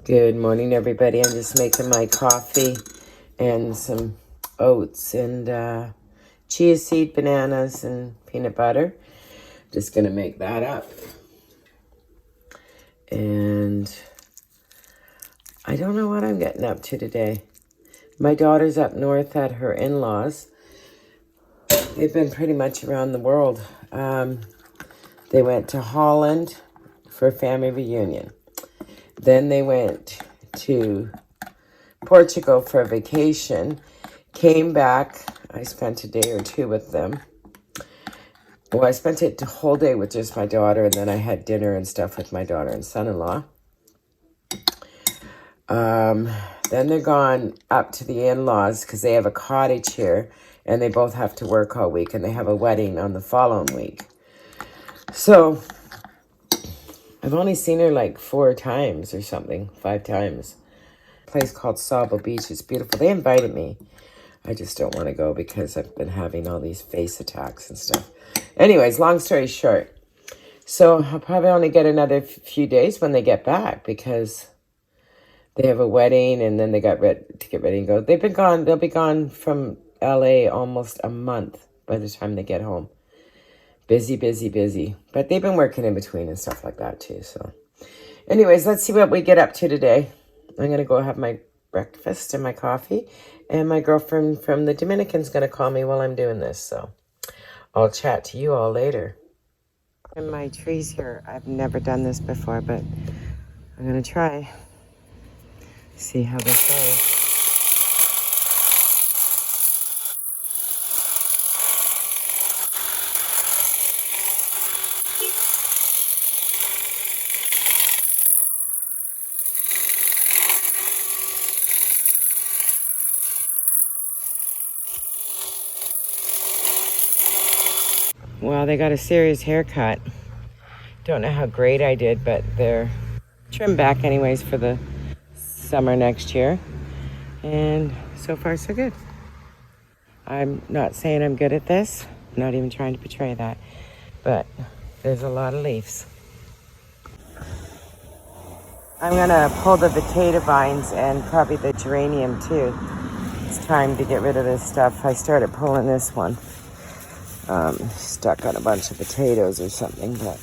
Good morning, everybody. I'm just making my coffee and some oats and chia seed, bananas, and peanut butter. Just going to make that up. And I don't know what I'm getting up to today. My daughter's up north at her in-laws. They've been pretty much around the world. They went to Holland for a family reunion. Then they went to Portugal for a vacation, came back. I spent a day or two with them. Well, I spent a whole day with just my daughter, and then I had dinner and stuff with my daughter and son-in-law. Then they're gone up to the in-laws because they have a cottage here, and they both have to work all week, and they have a wedding on the following week. So I've only seen her like 4 times or something, 5 times. A place called Sabo Beach. It's beautiful. They invited me. I just don't want to go because I've been having all these face attacks and stuff. Anyways, long story short. So I'll probably only get another few days when they get back because they have a wedding and then they got ready to get ready and go. They've been gone. They'll be gone from LA almost a month by the time they get home. Busy, busy, busy. But they've been working in between and stuff like that too. So anyways, let's see what we get up to today. I'm going to go have my breakfast and my coffee. And my girlfriend from the Dominican's going to call me while I'm doing this. So I'll chat to you all later. And my trees here, I've never done this before, but I'm going to try. See how this goes. Well, they got a serious haircut. Don't know how great I did, but they're trimmed back anyways for the summer next year. And so far, so good. I'm not saying I'm good at this. I'm not even trying to portray that. But there's a lot of leaves. I'm going to pull the potato vines and probably the geranium too. It's time to get rid of this stuff. I started pulling this one. Stuck on a bunch of potatoes or something, but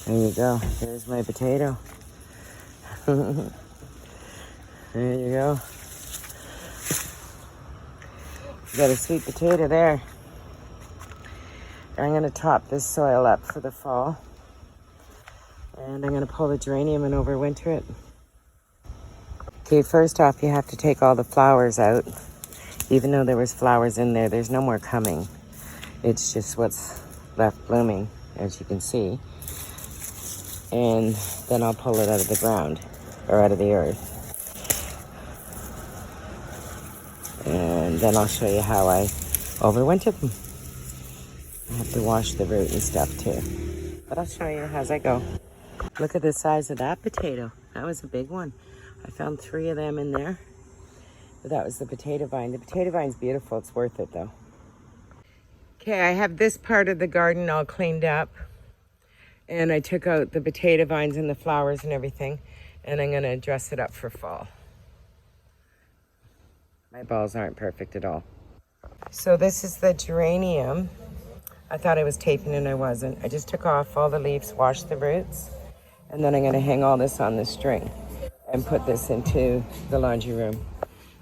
there you go. There's my potato. There you go. Got a sweet potato there. I'm going to top this soil up for the fall. And I'm going to pull the geranium and overwinter it. Okay, first off, you have to take all the flowers out. Even though there was flowers in there, there's no more coming. It's just what's left blooming, as you can see. And then I'll pull it out of the ground, or out of the earth. And then I'll show you how I overwinter them. I have to wash the root and stuff too. But I'll show you as I go. Look at the size of that potato. That was a big one. I found 3 of them in there. But that was the potato vine. The potato vine's beautiful. It's worth it though. Okay, I have this part of the garden all cleaned up. And I took out the potato vines and the flowers and everything. And I'm going to dress it up for fall. My balls aren't perfect at all. So this is the geranium. I thought I was taping and I wasn't. I just took off all the leaves, washed the roots. And then I'm going to hang all this on the string and put this into the laundry room.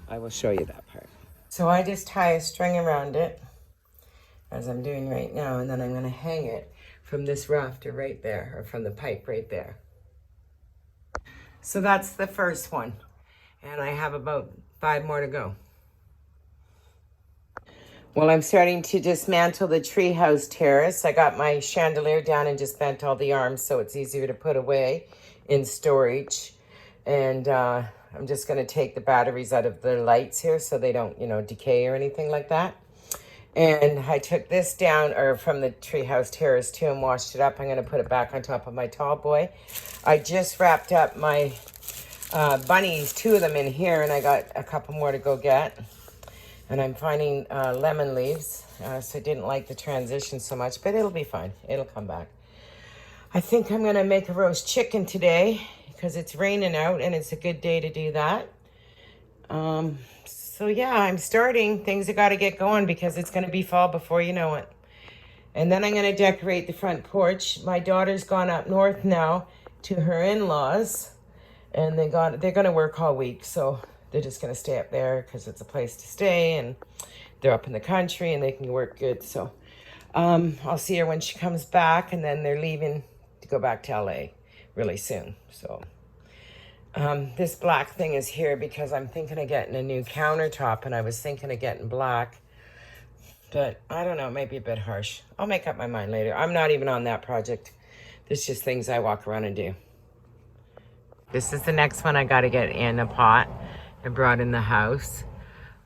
I will show you that part. So I just tie a string around it, as I'm doing right now, and then I'm going to hang it from this rafter right there, or from the pipe right there. So that's the first one, and I have about 5 more to go. Well, I'm starting to dismantle the treehouse terrace. I got my chandelier down and just bent all the arms so it's easier to put away in storage. And I'm just going to take the batteries out of the lights here so they don't, decay or anything like that. And I took this down, or from the treehouse terrace too, and washed it up. I'm going to put it back on top of my tall boy. I just wrapped up my bunnies, 2 of them in here, and I got a couple more to go get. And I'm finding lemon leaves, so I didn't like the transition so much, but it'll be fine. It'll come back. I think I'm gonna make a roast chicken today because it's raining out and it's a good day to do that. So yeah, I'm starting. Things have got to get going because it's gonna be fall before you know it. And then I'm gonna decorate the front porch. My daughter's gone up north now to her in-laws, and they're gonna work all week, so they're just gonna stay up there because it's a place to stay, and they're up in the country and they can work good. So I'll see her when she comes back, and then they're leaving to go back to LA really soon. So this black thing is here because I'm thinking of getting a new countertop, and I was thinking of getting black, but I don't know, it might be a bit harsh. I'll make up my mind later. I'm not even on that project. There's just things I walk around and do. This is the next one I got to get in a pot. I brought in the house.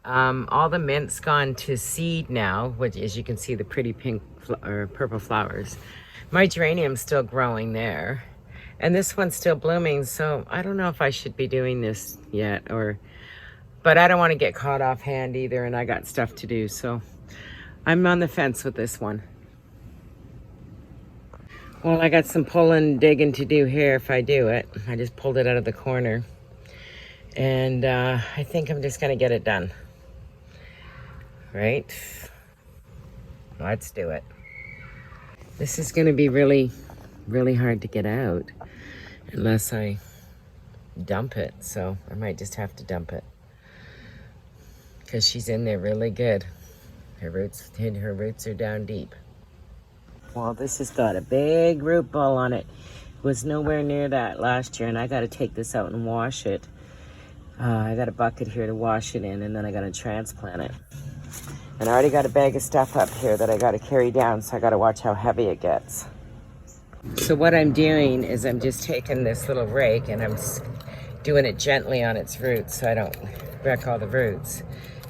All the mint's gone to seed now, which, as you can see, the pretty pink or purple flowers. My geranium's still growing there, and this one's still blooming. So I don't know if I should be doing this yet, but I don't want to get caught offhand either, and I got stuff to do. So I'm on the fence with this one. Well, I got some pulling and digging to do here if I do it. I just pulled it out of the corner, and I think I'm just gonna get it done. Right? Let's do it. This is gonna be really, really hard to get out unless I dump it. So I might just have to dump it because she's in there really good. Her roots are down deep. Well, this has got a big root ball on it. It was nowhere near that last year, and I got to take this out and wash it. I got a bucket here to wash it in, and then I got to transplant it. And I already got a bag of stuff up here that I got to carry down, so I got to watch how heavy it gets. So what I'm doing is I'm just taking this little rake and I'm doing it gently on its roots so I don't wreck all the roots,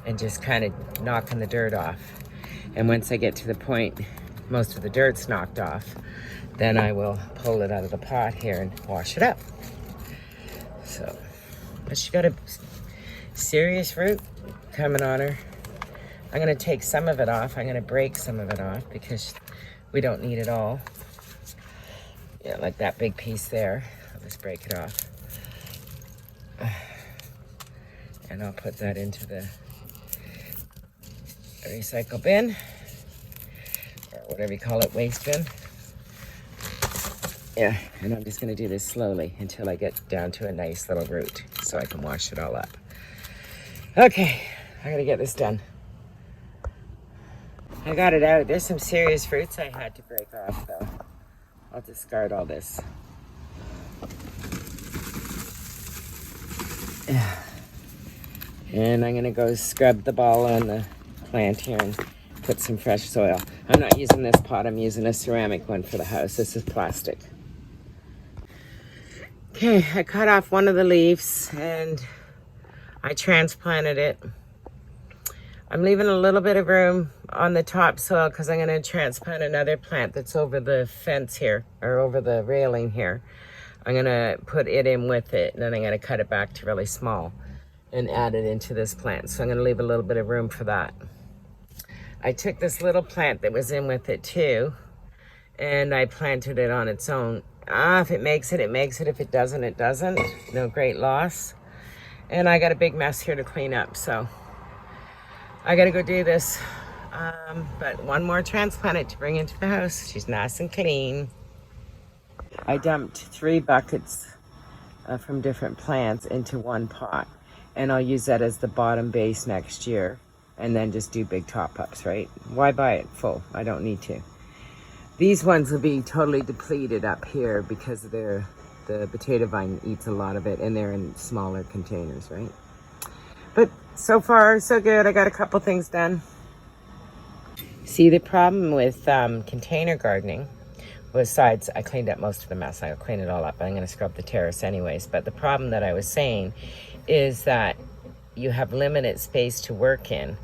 and just kind of knocking the dirt off. And once I get to the point most of the dirt's knocked off, then I will pull it out of the pot here and wash it up. So, but she got a serious root coming on her. I'm gonna take some of it off. I'm gonna break some of it off because we don't need it all. Yeah, like that big piece there. I'll just break it off. And I'll put that into the recycle bin, or whatever you call it, waste bin. Yeah, and I'm just gonna do this slowly until I get down to a nice little root so I can wash it all up. Okay, I gotta get this done. I got it out. There's some serious roots I had to break off though. I'll discard all this. Yeah. And I'm gonna go scrub the ball on the plant here and put some fresh soil. I'm not using this pot, I'm using a ceramic one for the house. This is plastic. Okay, I cut off one of the leaves and I transplanted it. I'm leaving a little bit of room on the top soil because I'm going to transplant another plant that's over the fence here, or over the railing here. I'm going to put it in with it, and then I'm going to cut it back to really small and add it into this plant. So I'm going to leave a little bit of room for that. I took this little plant that was in with it too, and I planted it on its own. If it makes it, it makes it. If it doesn't, it doesn't. No great loss. And I got a big mess here to clean up, so I gotta go do this. But one more transplant to bring into the house. She's nice and clean. I dumped 3 buckets from different plants into one pot, and I'll use that as the bottom base next year, and then just do big top-ups, right? Why buy it full? I don't need to. These ones will be totally depleted up here because the potato vine eats a lot of it, and they're in smaller containers, right? But so far, so good. I got a couple things done. See, the problem with container gardening, besides I cleaned up most of the mess, I'll clean it all up. I'm going to scrub the terrace anyways. But the problem that I was saying is that you have limited space to work in.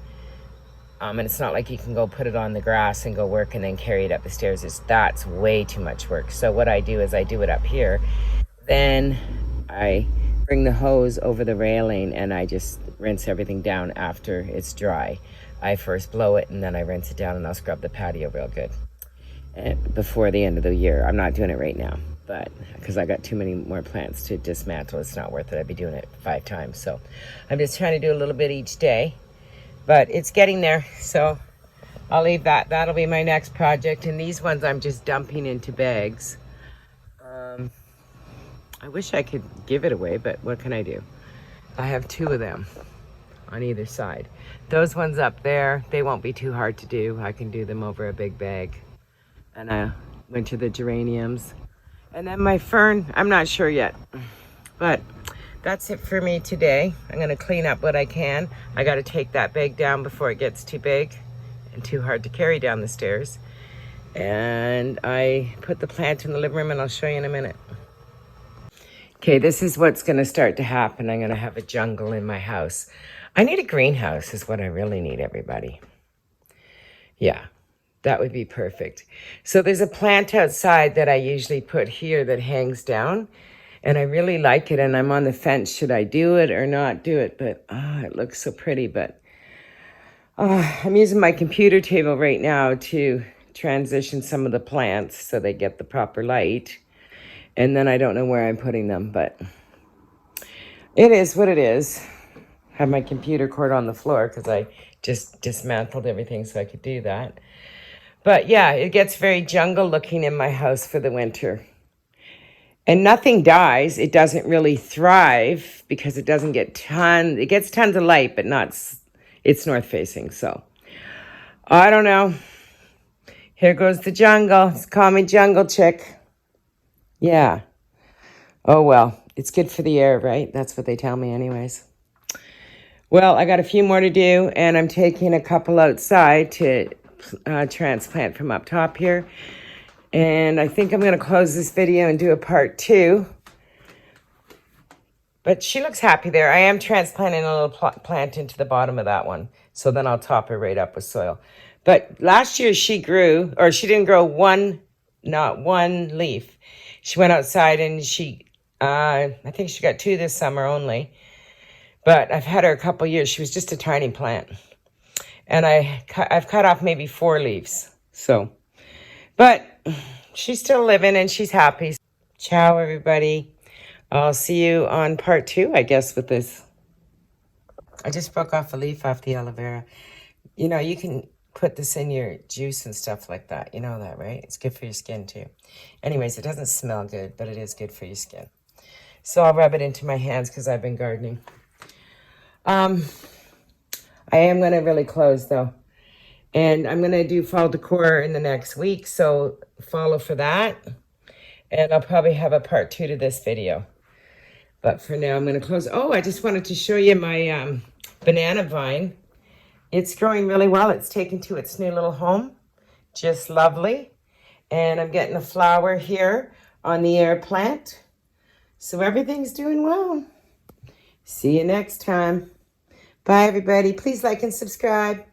And it's not like you can go put it on the grass and go work and then carry it up the stairs. That's way too much work. So what I do is I do it up here. Then I bring the hose over the railing and I just rinse everything down after it's dry. I first blow it and then I rinse it down, and I'll scrub the patio real good. before the end of the year. I'm not doing it right now, but because I got too many more plants to dismantle, it's not worth it. I'd be doing it 5 times. So I'm just trying to do a little bit each day, but it's getting there. So I'll leave that. That'll be my next project. And these ones I'm just dumping into bags. I wish I could give it away, but what can I do? I have 2 of them on either side. Those ones up there, they won't be too hard to do. I can do them over a big bag. And I went to the geraniums. And then my fern, I'm not sure yet. But that's it for me today. I'm gonna clean up what I can. I gotta take that bag down before it gets too big and too hard to carry down the stairs. And I put the plant in the living room, and I'll show you in a minute. Okay, this is what's gonna start to happen. I'm gonna have a jungle in my house. I need a greenhouse is what I really need, everybody. Yeah, that would be perfect. So there's a plant outside that I usually put here that hangs down, and I really like it, and I'm on the fence. Should I do it or not do it? But it looks so pretty. But I'm using my computer table right now to transition some of the plants so they get the proper light. And then I don't know where I'm putting them, but it is what it is. Have my computer cord on the floor because I just dismantled everything so I could do that. But yeah, it gets very jungle looking in my house for the winter. And nothing dies. It doesn't really thrive because it doesn't get it gets tons of light, but it's north facing. So I don't know. Here goes the jungle. Call me Jungle Chick. Yeah. Oh, well, it's good for the air, right? That's what they tell me anyways. Well, I got a few more to do, and I'm taking a couple outside to transplant from up top here. And I think I'm going to close this video and do a part 2. But she looks happy there. I am transplanting a little plant into the bottom of that one. So then I'll top her right up with soil. But last year she grew, or she didn't grow not one leaf. She went outside and I think she got 2 this summer only. But I've had her a couple years. She was just a tiny plant. And I've cut off maybe 4 leaves. So, but she's still living and she's happy. Ciao, everybody. I'll see you on part 2, I guess, with this. I just broke off a leaf off the aloe vera. You know, you can put this in your juice and stuff like that. You know that, right? It's good for your skin, too. Anyways, it doesn't smell good, but it is good for your skin. So I'll rub it into my hands because I've been gardening. I am going to really close, though. And I'm going to do fall decor in the next week, so follow for that. And I'll probably have a part 2 to this video. But for now, I'm going to close. Oh, I just wanted to show you my banana vine. It's growing really well. It's taken to its new little home. Just lovely. And I'm getting a flower here on the air plant. So everything's doing well. See you next time. Bye, everybody. Please like and subscribe.